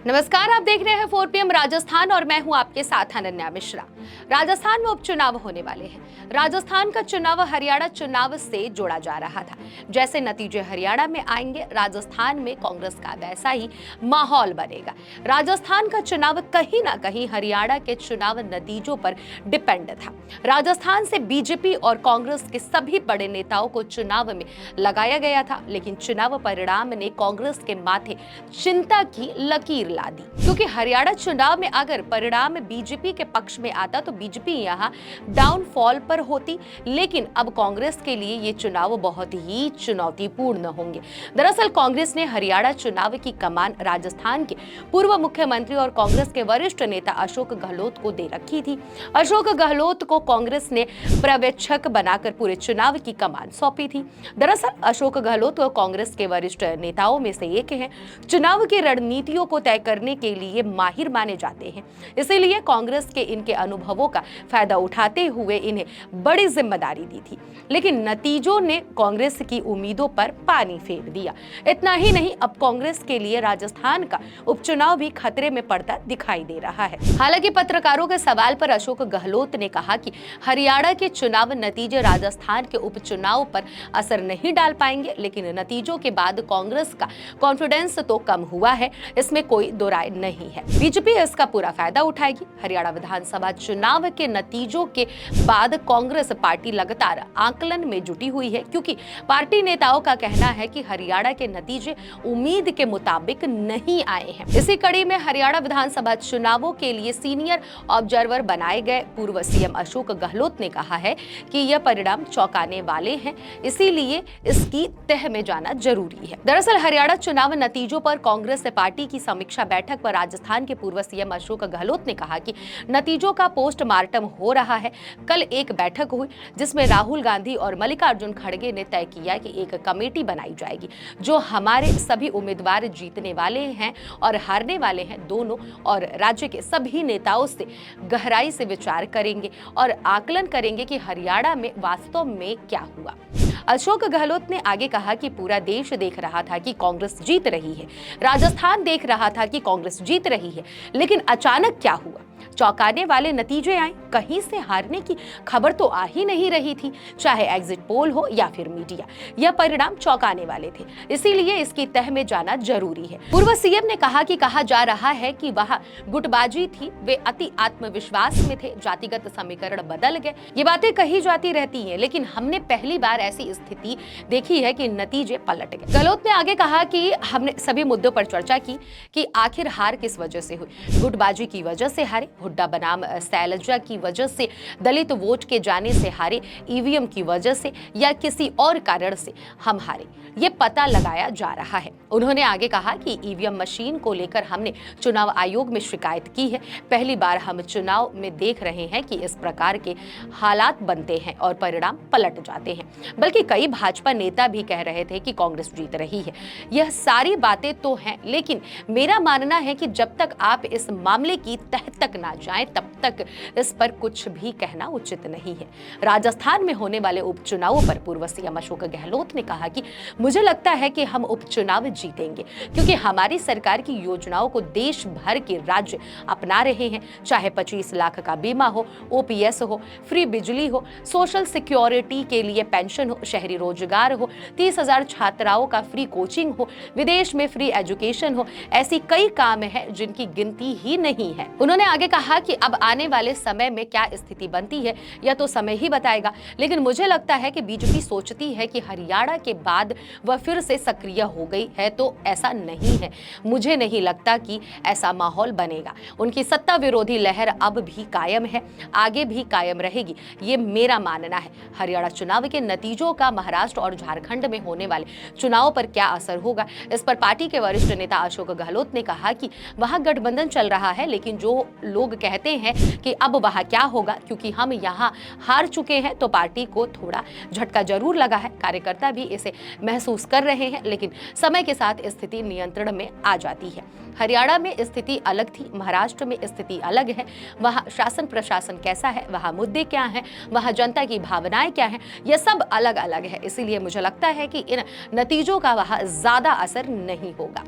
नमस्कार, आप देख रहे हैं 4 PM राजस्थान और मैं हूं आपके साथ अनन्या मिश्रा। राजस्थान में उपचुनाव होने वाले हैं। राजस्थान का चुनाव हरियाणा चुनाव से जोड़ा जा रहा था। जैसे नतीजे हरियाणा में आएंगे, राजस्थान में कांग्रेस का वैसा ही माहौल बनेगा। राजस्थान का चुनाव कहीं ना कहीं हरियाणा के चुनाव नतीजों पर डिपेंड था। राजस्थान से बीजेपी और कांग्रेस के सभी बड़े नेताओं को चुनाव में लगाया गया था, लेकिन चुनाव परिणाम ने कांग्रेस के माथे चिंता की लकीर ला दी, क्योंकि हरियाणा चुनाव में अगर परिणाम बीजेपी के पक्ष में आता तो बीजेपी यहां डाउनफॉल पर होती, लेकिन अब कांग्रेस के लिए ये चुनाव बहुत ही चुनौतीपूर्ण होंगे। दरअसल कांग्रेस ने हरियाणा चुनाव की कमान राजस्थान के पूर्व मुख्यमंत्री और कांग्रेस के वरिष्ठ नेता अशोक गहलोत को दे रखी थी। अशोक गहलोत को कांग्रेस ने पर्यवेक्षक बनाकर पूरे चुनाव की कमान सौंपी थी। दरअसल अशोक गहलोत कांग्रेस के वरिष्ठ नेताओं में से एक हैं। चुनाव की रणनीतियों को तय करने के लिए माहिर माने जाते हैं, इसीलिए कांग्रेस के इनके अनुभवों का फायदा उठाते हुए इन्हें बड़ी जिम्मेदारी दी थी। लेकिन नतीजों ने कांग्रेस की उम्मीदों पर पानी फेर दिया। इतना ही नहीं, अब कांग्रेस के लिए राजस्थान का उपचुनाव भी खतरे में पड़ता दिखाई दे रहा है। हालांकि पत्रकारों के सवाल पर अशोक गहलोत ने कहा कि हरियाणा के चुनाव नतीजे राजस्थान के उपचुनाव पर असर नहीं डाल पाएंगे, लेकिन नतीजों के बाद कांग्रेस का कॉन्फिडेंस तो कम हुआ है, इसमें कोई दो राय नहीं है। बीजेपी इसका पूरा फायदा उठाएगी। हरियाणा विधानसभा चुनाव के नतीजों के बाद कांग्रेस पार्टी लगातार आकलन में जुटी हुई है, क्योंकि पार्टी नेताओं का कहना है कि हरियाणा के नतीजे उम्मीद के मुताबिक नहीं आए हैं। इसी कड़ी में हरियाणा विधानसभा चुनावों के लिए सीनियर ऑब्जर्वर बनाए गए पूर्व सीएम अशोक गहलोत ने कहा है कि यह परिणाम चौंकाने वाले हैं, इसीलिए इसकी तह में जाना जरूरी है। दरअसल हरियाणा चुनाव नतीजों पर कांग्रेस पार्टी की समीक्षा बैठक पर राजस्थान के पूर्व सीएम अशोक गहलोत ने कहा कि नतीजों का पोस्टमार्टम हो रहा है। कल एक बैठक हुई जिसमें राहुल गांधी और मल्लिकार्जुन खड़गे ने तय किया कि एक कमेटी बनाई जाएगी जो हमारे सभी उम्मीदवार जीतने वाले हैं और हारने वाले हैं दोनों, और राज्य के सभी नेताओं से गहराई से विचार करेंगे और आकलन करेंगे कि हरियाणा में वास्तव में क्या हुआ। अशोक गहलोत ने आगे कहा कि पूरा देश देख रहा था कि कांग्रेस जीत रही है, राजस्थान देख रहा था कि कांग्रेस जीत रही है, लेकिन अचानक क्या हुआ? चौंकाने वाले नतीजे आए। कहीं से हारने की खबर तो आ ही नहीं रही थी, चाहे एग्जिट पोल हो या फिर मीडिया। यह परिणाम चौंकाने वाले थे, इसीलिए इसकी तह में जाना जरूरी है। पूर्व सीएम ने कहा कि कहा जा रहा है कि वहां गुटबाजी थी, वे अति आत्मविश्वास में थे, जातिगत समीकरण बदल गए। ये बातें कही जाती रहती हैं, लेकिन हमने पहली बार ऐसी स्थिति देखी है कि नतीजे पलट गए। गहलोत ने आगे कहा कि हमने सभी मुद्दों पर चर्चा की कि आखिर हार किस वजह से हुई। गुटबाजी की वजह से हारे, हुड्डा बनाम शैलजा की वजह से, दलित वोट के जाने से हारे, ईवीएम की वजह से या किसी और कारण से हम हारे, ये पता लगाया जा रहा है। उन्होंने आगे कहा कि ईवीएम मशीन को लेकर हमने चुनाव आयोग में शिकायत की है। पहली बार हम चुनाव में देख रहे हैं कि इस प्रकार के हालात बनते हैं और परिणाम पलट जाते हैं। बल्कि कई भाजपा नेता भी कह रहे थे कि कांग्रेस जीत रही है। यह सारी बातें तो हैं, लेकिन मेरा मानना है कि जब तक आप इस मामले की तह तक ना जाएं, तब तक इस पर कुछ भी कहना उचित नहीं है। राजस्थान में होने वाले उपचुनावों पर पूर्व सीएम अशोक गहलोत ने कहा कि मुझे लगता है कि हम उपचुनाव जीतेंगे, क्योंकि हमारी सरकार की योजनाओं को देश भर के राज्य अपना रहे हैं। चाहे 25 लाख का बीमा हो, ओपीएस हो, फ्री बिजली हो, सोशल सिक्योरिटी के लिए पेंशन हो, शहरी रोजगार हो, 30,000 छात्राओं का फ्री कोचिंग हो, विदेश में फ्री एजुकेशन हो, ऐसी कई काम है जिनकी गिनती ही नहीं है। उन्होंने आगे कहा कि अब आने वाले समय में क्या स्थिति बनती है यह तो समय ही बताएगा, लेकिन मुझे लगता है कि बीजेपी सोचती है कि हरियाणा के बाद वह फिर से सक्रिय हो गई है, तो ऐसा नहीं है। मुझे नहीं लगता कि ऐसा माहौल बनेगा। उनकी सत्ता विरोधी लहर अब भी कायम है, आगे भी कायम रहेगी, ये मेरा मानना है। हरियाणा चुनाव के नतीजों का महाराष्ट्र और झारखंड में होने वाले चुनाव पर क्या असर होगा, इस पर पार्टी के वरिष्ठ नेता अशोक गहलोत ने कहा कि वहां गठबंधन चल रहा है, लेकिन जो लोग कहते हैं कि अब वहां क्या होगा, क्योंकि हम यहां हार चुके हैं, तो पार्टी को थोड़ा झटका जरूर लगा है। कार्यकर्ता भी इसे महसूस कर रहे हैं, लेकिन समय के साथ स्थिति नियंत्रण में आ जाती है। हरियाणा में स्थिति अलग थी, महाराष्ट्र में स्थिति अलग है। वहां शासन प्रशासन कैसा है, वहां मुद्दे क्या हैं, वहां जनता की भावनाएं क्या हैं, यह सब अलग अलग है। इसीलिए मुझे लगता है कि इन नतीजों का वहां ज्यादा असर नहीं होगा।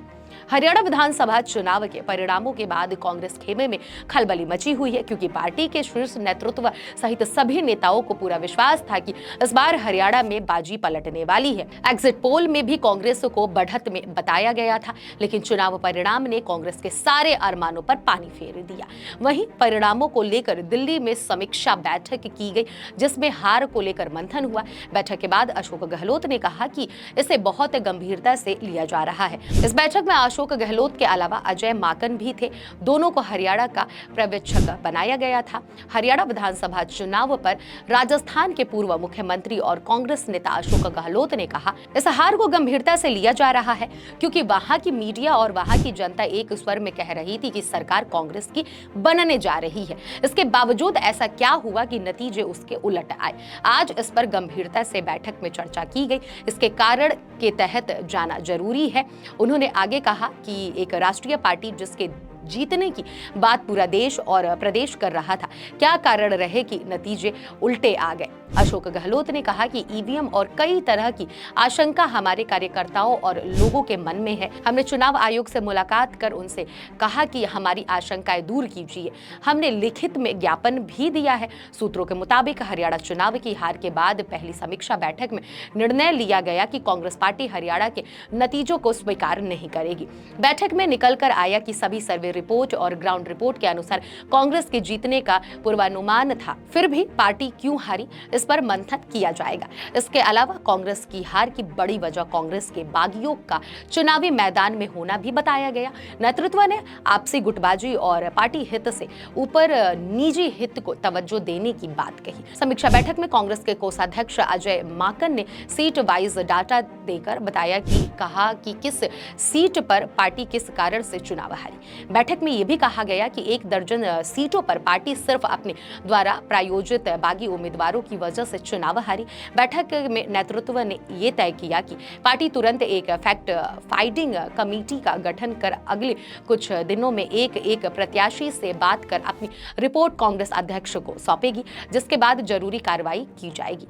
हरियाणा विधानसभा चुनाव के परिणामों के बाद कांग्रेस खेमे में खलबली मची हुई है, क्योंकि पार्टी के शीर्ष नेतृत्व सहित सभी नेताओं को पूरा विश्वास था कि इस बार हरियाणा में बाजी पलटने वाली है। एग्जिट पोल में भी कांग्रेस को बढ़त में बताया गया था, लेकिन चुनाव परिणाम ने कांग्रेस के सारे अरमानों पर पानी फेर दिया। वहीं परिणामों को लेकर दिल्ली में समीक्षा बैठक की गई, जिसमें हार को लेकर मंथन हुआ। बैठक के बाद अशोक गहलोत ने कहा कि इसे बहुत गंभीरता से लिया जा रहा है। इस बैठक में अशोक गहलोत के अलावा अजय माकन भी थे। दोनों को हरियाणा का पर्यवेक्षक बनाया गया था। हरियाणा विधानसभा चुनाव पर राजस्थान के पूर्व मुख्यमंत्री और कांग्रेस नेता अशोक गहलोत ने कहा, इस हार को गंभीरता से लिया जा रहा है, क्योंकि वहां की मीडिया और वहां की जनता एक स्वर में कह रही थी कि सरकार कांग्रेस की बनने जा रही है। इसके बावजूद ऐसा क्या हुआ कि नतीजे उसके उलट आए। आज इस पर गंभीरता से बैठक में चर्चा की गई। इसके कारण के तहत जाना जरूरी है। उन्होंने आगे कहा कि एक राष्ट्रीय पार्टी जिसके जीतने की बात पूरा देश और प्रदेश कर रहा था, क्या कारण रहे कि नतीजे उल्टे आ गए। अशोक गहलोत ने कहा कि ईवीएम और कई तरह की आशंका हमारे कार्यकर्ताओं और लोगों के मन में है। हमने चुनाव आयोग से मुलाकात कर उनसे कहा कि हमारी आशंकाएं दूर कीजिए। हमने लिखित में ज्ञापन भी दिया है। सूत्रों के मुताबिक हरियाणा चुनाव की हार के बाद पहली समीक्षा बैठक में निर्णय लिया गया कि कांग्रेस पार्टी हरियाणा के नतीजों को स्वीकार नहीं करेगी। बैठक में निकल कर आया कि सभी सर्वे रिपोर्ट और ग्राउंड रिपोर्ट के अनुसार कांग्रेस के जीतने का पूर्वानुमान था, फिर भी पार्टी क्यों हारी, इस पर मंथन किया जाएगा। इसके अलावा कांग्रेस की हार की बड़ी वजह कांग्रेस के बागियों का चुनावी मैदान में होना भी बताया गया। नेतृत्व ने आपसी गुटबाजी और पार्टी हित से ऊपर निजी हित को तवज्जो देने की बात कही। समीक्षा बैठक में कांग्रेस के कोषाध्यक्ष अजय माकन ने सीट वाइज डाटा देकर बताया कहा कि किस सीट पर पार्टी किस कारण से चुनाव हारी। बैठक में यह भी कहा गया कि 1 दर्जन सीटों पर पार्टी सिर्फ अपने द्वारा प्रायोजित बागी उम्मीदवारों की वजह से चुनाव हारी। बैठक में नेतृत्व ने यह तय किया कि पार्टी तुरंत एक फैक्ट फाइंडिंग कमेटी का गठन कर अगले कुछ दिनों में एक प्रत्याशी से बात कर अपनी रिपोर्ट कांग्रेस अध्यक्ष को सौंपेगी, जिसके बाद जरूरी कार्रवाई की जाएगी।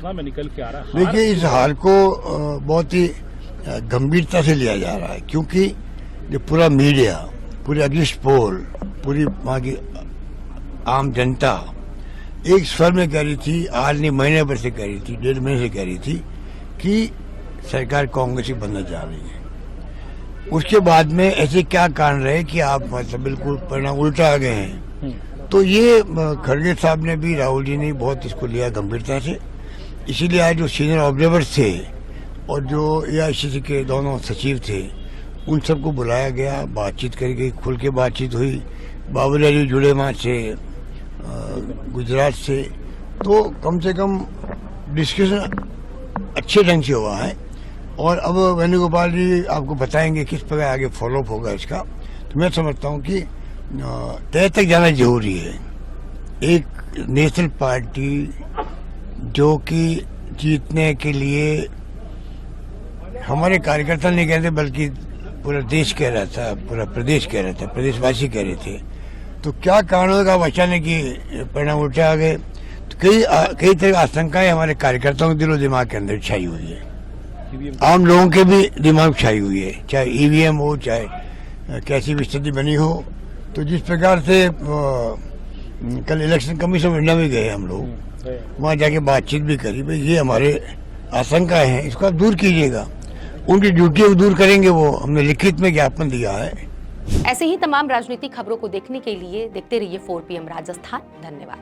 में निकल के आ रहा है। देखिए, इस हार को बहुत ही गंभीरता से लिया जा रहा है, क्योंकि जो पूरा मीडिया, पूरे एग्जिट पोल, पूरी वहाँ की आम जनता एक स्वर में कह रही थी, आज नहीं महीने भर से कह रही थी, 1.5 महीने से कह रही थी कि सरकार कांग्रेस की बनने जा रही है। उसके बाद में ऐसे क्या कारण रहे कि आप मतलब बिल्कुल परिणाम उल्टा आ गए हैं। तो ये खड़गे साहब ने भी, राहुल जी ने बहुत इसको लिया गंभीरता से। इसीलिए आज जो सीनियर ऑब्जर्वर्स थे और जो AICC के दोनों सचिव थे, उन सबको बुलाया गया, बातचीत करी गई, खुल के बातचीत हुई। बाबूलाल जी जुड़े वहाँ से गुजरात से, तो कम से कम डिस्कशन अच्छे ढंग से हुआ है। और अब वेणुगोपाल जी आपको बताएंगे किस प्रकार आगे फॉलोअप होगा इसका। तो मैं समझता हूँ कि तय तक जाना जरूरी है। एक नेशनल पार्टी जो कि जीतने के लिए हमारे कार्यकर्ता नहीं कहते बल्कि पूरा देश कह रहा था, पूरा प्रदेश कह रहा था, प्रदेशवासी कह रहे थे, तो क्या कारण होगा अचानक कि परिणाम उल्टे आ गए। तो कई तरह की आशंकाएं हमारे कार्यकर्ताओं के दिलो दिमाग के अंदर छाई हुई है, आम लोगों के भी दिमाग छाई हुई है, चाहे EVM हो, चाहे कैसी भी स्थिति बनी हो। तो जिस प्रकार से कल इलेक्शन कमीशन ऑफ इंडिया में गए हम लोग, वहाँ जाके बातचीत भी करी, भाई ये हमारे आशंकाएं हैं, इसको आप दूर कीजिएगा। उनकी ड्यूटी को दूर करेंगे, वो हमने लिखित में ज्ञापन दिया है। ऐसे ही तमाम राजनीतिक खबरों को देखने के लिए देखते रहिए 4 PM राजस्थान। धन्यवाद।